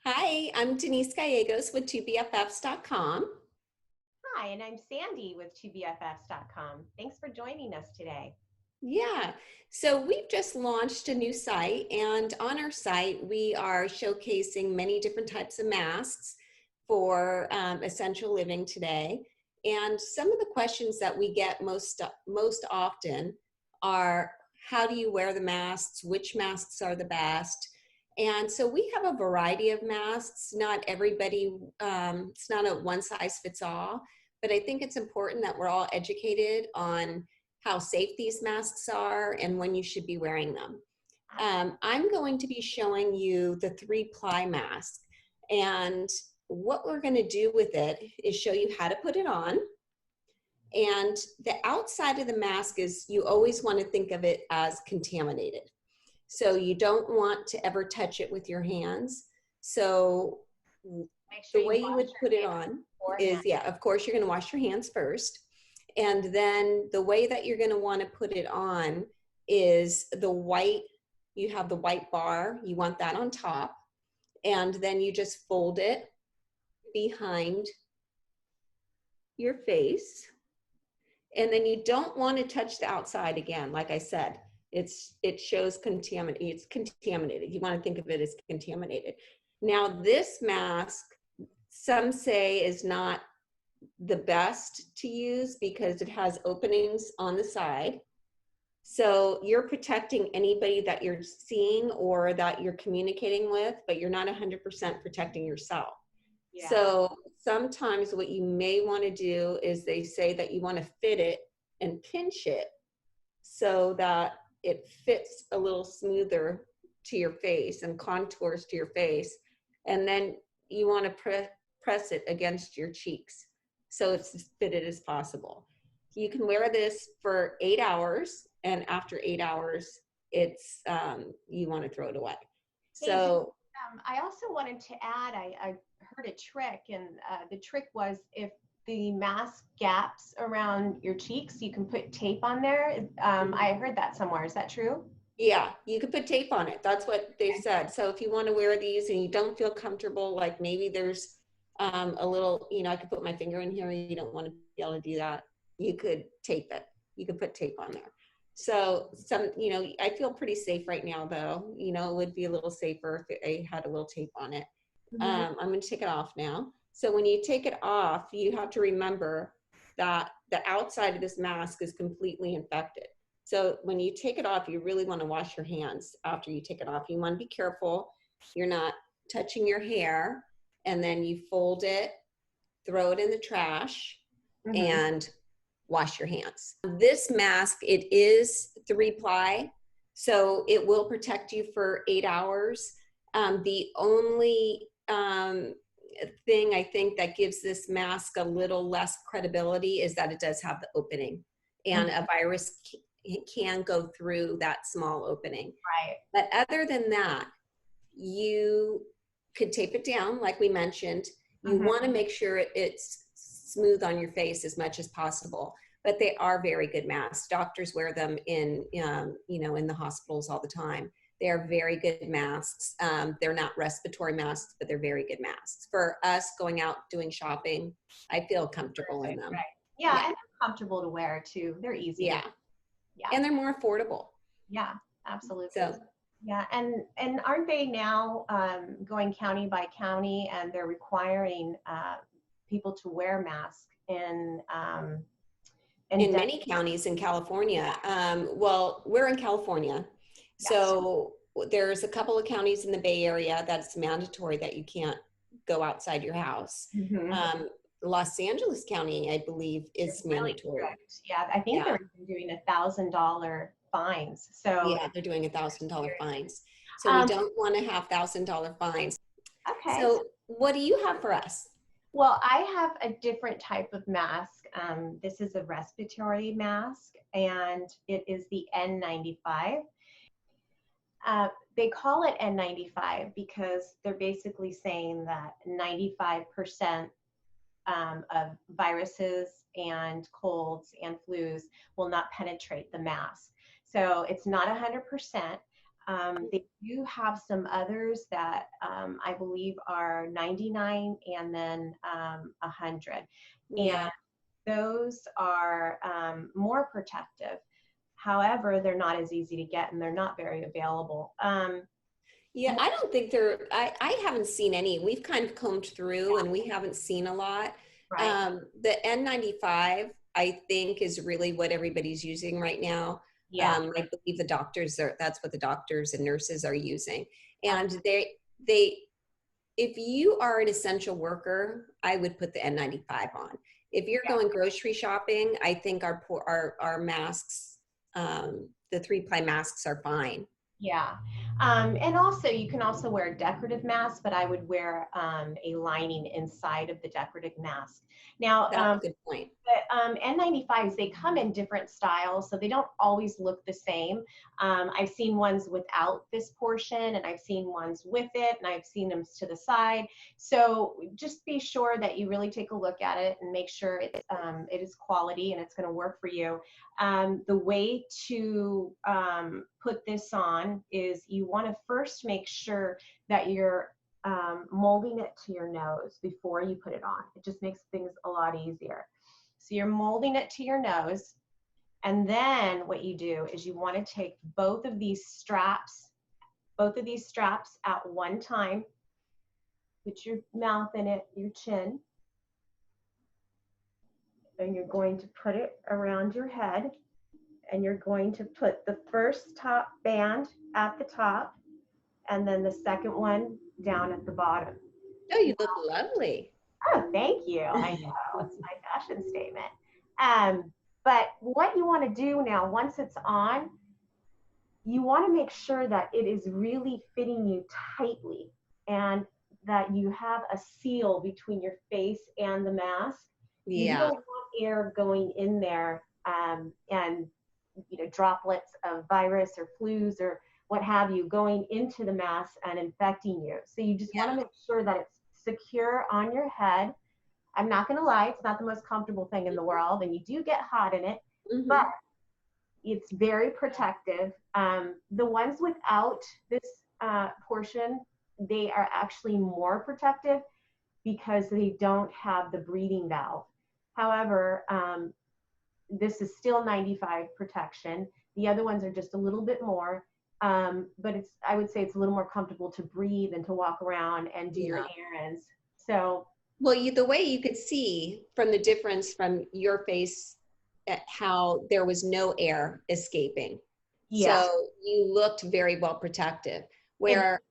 Hi, I'm Denise Gallegos with 2BFFs.com. Hi, and I'm Sandy with 2BFFs.com. Thanks for joining us today. Yeah, so we've just launched a new site, and on our site, we are showcasing many different types of masks for essential living today. And some of the questions that we get most often are, how do you wear the masks? Which masks are the best? And so we have a variety of masks. Not everybody, it's not a one size fits all, but I think it's important that we're all educated on how safe these masks are and when you should be wearing them. I'm going to be showing you the 3-ply mask, and what we're going to do with it is show you how to put it on. And the outside of the mask is, you always want to think of it as contaminated. So you don't want to ever touch it with your hands. So the way you would put it on is, yeah, of course, you're going to wash your hands first. And then the way that you're going to want to put it on is the white, you have the white bar, you want that on top. And then you just fold it behind your face. And then you don't want to touch the outside again. Like I said, it shows contaminated. It's contaminated. You want to think of it as contaminated. Now, this mask, some say, is not the best to use because it has openings on the side. So you're protecting anybody that you're seeing or that you're communicating with, but you're not 100% protecting yourself. Yeah. So sometimes what you may want to do is, they say that you want to fit it and pinch it so that it fits a little smoother to your face and contours to your face. And then you want to press it against your cheeks so it's as fitted as possible. You can wear this for 8 hours, and after 8 hours, it's you want to throw it away. So I also wanted to add, I heard a trick, and the trick was, if the mask gaps around your cheeks, you can put tape on there. I heard that somewhere. Is that true? Yeah, you could put tape on it. That's what they've said. So if you want to wear these and you don't feel comfortable, like maybe there's a little, I could put my finger in here, you don't want to be able to do that, you could tape it. You could put tape on there. So I feel pretty safe right now, though. It would be a little safer if I had a little tape on it. I'm going to take it off now. So when you take it off, you have to remember that the outside of this mask is completely infected. So when you take it off, you really want to wash your hands after you take it off. You want to be careful you're not touching your hair, and then you fold it, throw it in the trash, and wash your hands. This mask, it is 3-ply, so it will protect you for 8 hours. The only thing I think that gives this mask a little less credibility is that it does have the opening, and a virus can go through that small opening. Right. But other than that, you could tape it down, like we mentioned. You want to make sure it's smooth on your face as much as possible. But they are very good masks. Doctors wear them in the hospitals all the time. They are very good masks. They're not respiratory masks, but they're very good masks. For us going out doing shopping, I feel comfortable in them. Right. Yeah, and they're comfortable to wear too. They're easy. Yeah. And they're more affordable. Yeah, absolutely. So, yeah, and aren't they now going county by county, and they're requiring people to wear masks in many counties in California. Well, we're in California, so there's a couple of counties in the Bay Area that's mandatory that you can't go outside your house. Los Angeles County, I believe, is mandatory. Yeah, I think they're doing $1,000 fines. So yeah, they're doing $1,000 fines. So we don't want to have $1,000 fines. Okay. So what do you have for us? Well, I have a different type of mask. This is a respiratory mask, and it is the N95. They call it N95 because they're basically saying that 95% of viruses and colds and flus will not penetrate the mask. So it's not 100%. They do have some others that I believe are 99 and then 100. Yeah. And those are more protective. However, they're not as easy to get and they're not very available. Yeah, I don't think I haven't seen any. We've kind of combed through and we haven't seen a lot. Right. The N95, I think, is really what everybody's using right now. Yeah. I believe that's what the doctors and nurses are using. Uh, And they, if you are an essential worker, I would put the N95 on. If you're yeah. going grocery shopping, I think our masks, the 3-ply masks are fine. Yeah. And also, you can also wear a decorative mask, but I would wear a lining inside of the decorative mask. Now, That's a good point. but N95s, they come in different styles, so they don't always look the same. I've seen ones without this portion, and I've seen ones with it, and I've seen them to the side. So just be sure that you really take a look at it and make sure it is quality and it's going to work for you. The way to put this on is you want to first make sure that you're molding it to your nose before you put it on. It just makes things a lot easier. So you're molding it to your nose. And then what you do is you want to take both of these straps at one time, put your mouth in it, your chin, and you're going to put it around your head. And you're going to put the first top band at the top and then the second one down at the bottom. Oh, you look lovely. Oh, thank you. I know, it's my fashion statement. But what you want to do now, once it's on, you want to make sure that it is really fitting you tightly and that you have a seal between your face and the mask. You Yeah. don't want air going in there and droplets of virus or flus or what have you going into the mask and infecting you. So you just want to make sure that it's secure on your head. I'm not going to lie, it's not the most comfortable thing in the world, and you do get hot in it, Mm-hmm. but it's very protective. The ones without this portion, they are actually more protective because they don't have the breathing valve. However, this is still 95 protection. The other ones are just a little bit more, but I would say it's a little more comfortable to breathe and to walk around and do your errands. So, well, the way you could see from the difference from your face at how there was no air escaping. yeah, So you looked very well protective. and Where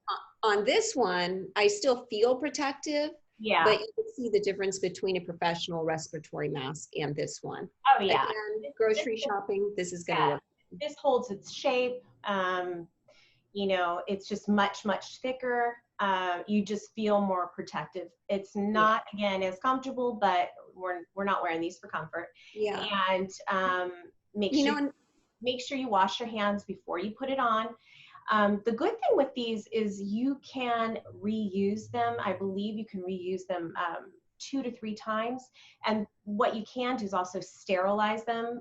on this one, I still feel protective, yeah, but you can see the difference between a professional respiratory mask and this one. oh yeah. Again, grocery shopping, this is going to work. This holds its shape. It's just much, much thicker. You just feel more protective. It's not, again, as comfortable, but we're not wearing these for comfort. Yeah. And make sure you wash your hands before you put it on. The good thing with these is you can reuse them. I believe you can reuse them 2 to 3 times. And what you can do is also sterilize them.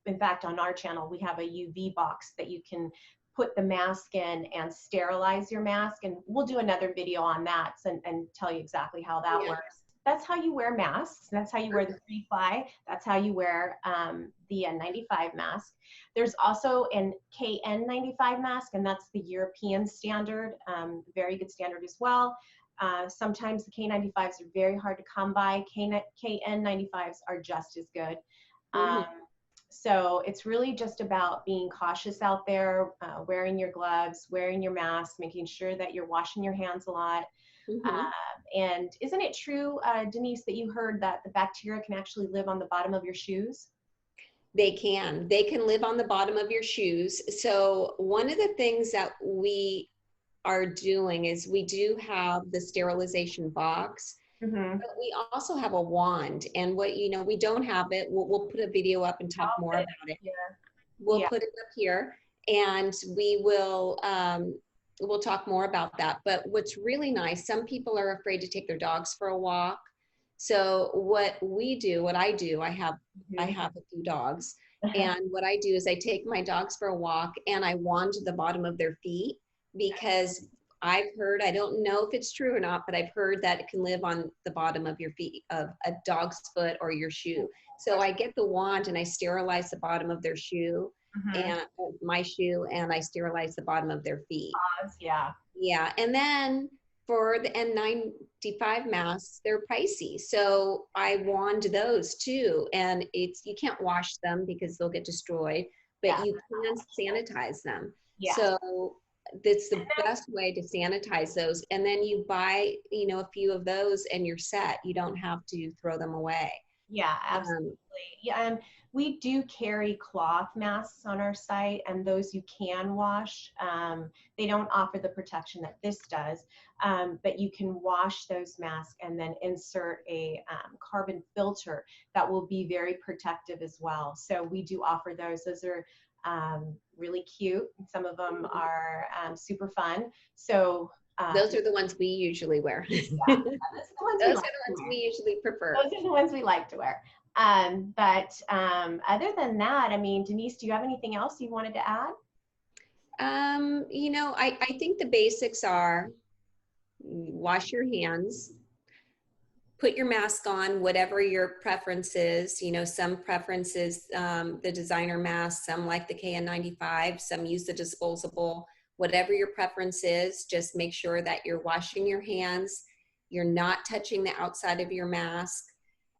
In fact, on our channel, we have a UV box that you can put the mask in and sterilize your mask. And we'll do another video on that and tell you exactly how that works. That's how you wear masks. That's how you wear the 3-ply. That's how you wear the N95 mask. There's also an KN95 mask, and that's the European standard, very good standard as well. Sometimes the K95s are very hard to come by. KN95s are just as good. So it's really just about being cautious out there, wearing your gloves, wearing your mask, making sure that you're washing your hands a lot. And isn't it true, Denise, that you heard that the bacteria can actually live on the bottom of your shoes? They can live on the bottom of your shoes. So one of the things that we are doing is we do have the sterilization box, but we also have a wand. And we don't have it. We'll put a video up and talk more about it. We'll put it up here, and we'll talk more about that. But what's really nice, some people are afraid to take their dogs for a walk. So what I do, I have a few dogs, And what I do is I take my dogs for a walk and I wand the bottom of their feet because I've heard, I don't know if it's true or not, but I've heard that it can live on the bottom of your feet, of a dog's foot or your shoe. So I get the wand and I sterilize the bottom of their shoe Mhm. and my shoe, and I sterilize the bottom of their feet. Yeah. Yeah. And then for the N95 masks, they're pricey. So I wand those too. And you can't wash them because they'll get destroyed, but Yeah. you can sanitize them. Yeah. So that's the best way to sanitize those. And then you buy, a few of those and you're set. You don't have to throw them away. Yeah, absolutely. Um, Yeah, and we do carry cloth masks on our site, and those you can wash. They don't offer the protection that this does, but you can wash those masks and then insert a carbon filter that will be very protective as well. So we do offer those. Those are really cute. Some of them are super fun. So those are the ones we usually wear. yeah, those are the ones we Those are like the to ones wear. we usually prefer. Those are the ones we like to wear. But other than that, I mean, Denise, do you have anything else you wanted to add? I think the basics are wash your hands, put your mask on, whatever your preference is. Some preferences, the designer mask, some like the KN95, some use the disposable. Whatever your preference is, just make sure that you're washing your hands. You're not touching the outside of your mask.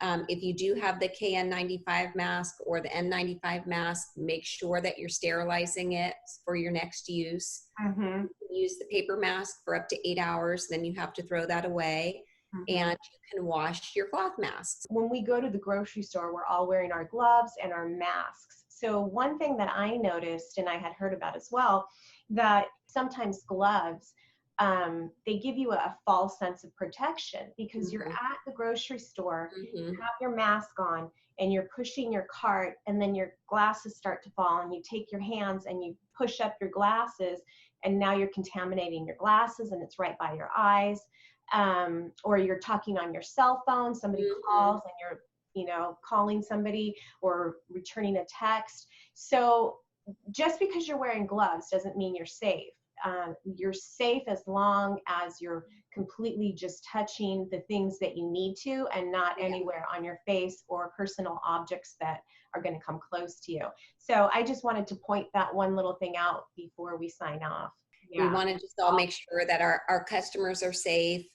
If you do have the KN95 mask or the N95 mask, make sure that you're sterilizing it for your next use. Mm-hmm. Use the paper mask for up to 8 hours, then you have to throw that away. Mm-hmm. And you can wash your cloth masks. When we go to the grocery store, we're all wearing our gloves and our masks. So one thing that I noticed, and I had heard about as well, that sometimes gloves, they give you a false sense of protection because you're at the grocery store, you have your mask on, and you're pushing your cart, and then your glasses start to fall, and you take your hands and you push up your glasses, and now you're contaminating your glasses, and it's right by your eyes. Or you're talking on your cell phone, somebody calls and you're calling somebody or returning a text. So just because you're wearing gloves doesn't mean you're safe. You're safe as long as you're completely just touching the things that you need to and not anywhere on your face or personal objects that are going to come close to you. So I just wanted to point that one little thing out before we sign off. We want to just all make sure that our customers are safe,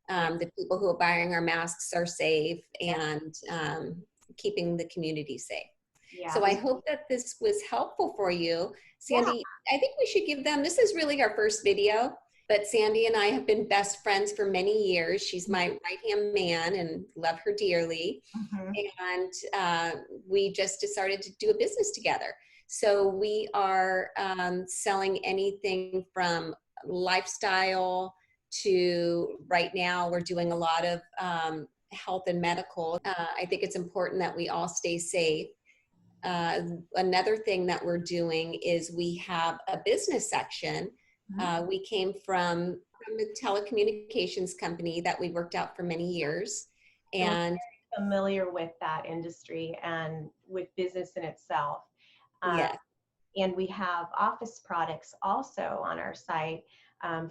the people who are buying our masks are safe, and keeping the community safe. Yeah. So I hope that this was helpful for you. Sandy, I think we should give them, this is really our first video, but Sandy and I have been best friends for many years. She's my right-hand man and love her dearly. And we just decided to do a business together. So we are selling anything from lifestyle to, right now we're doing a lot of health and medical. I think it's important that we all stay safe. Another thing that we're doing is we have a business section. We came from a telecommunications company that we worked out for many years. And familiar with that industry and with business in itself. And we have office products also on our site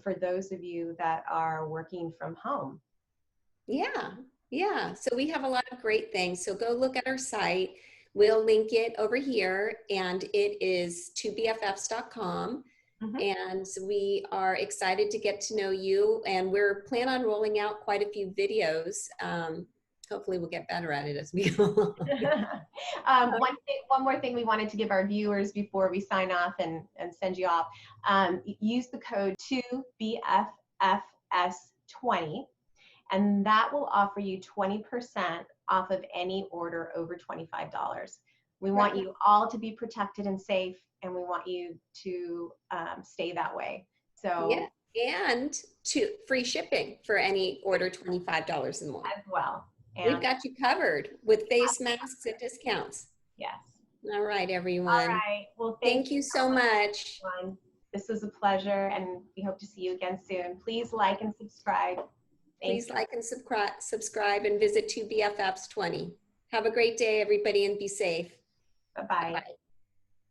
for those of you that are working from home. Yeah. So we have a lot of great things. So go look at our site. We'll link it over here, and it is 2bffs.com. And we are excited to get to know you, and we're planning on rolling out quite a few videos. Hopefully we'll get better at it as we go. One more thing we wanted to give our viewers before we sign off and send you off. Use the code 2BFFS20, and that will offer you 20% off of any order over $25. We want you all to be protected and safe, and we want you to stay that way. So and to free shipping for any order $25 and more as well. And we've got you covered with face masks and discounts. Yes. All right, everyone. All right. Well, thank you so much. Everyone. This was a pleasure, and we hope to see you again soon. Please like and subscribe. Please like and subscribe and visit 2BFFs20. Have a great day, everybody, and be safe. Bye-bye. Bye.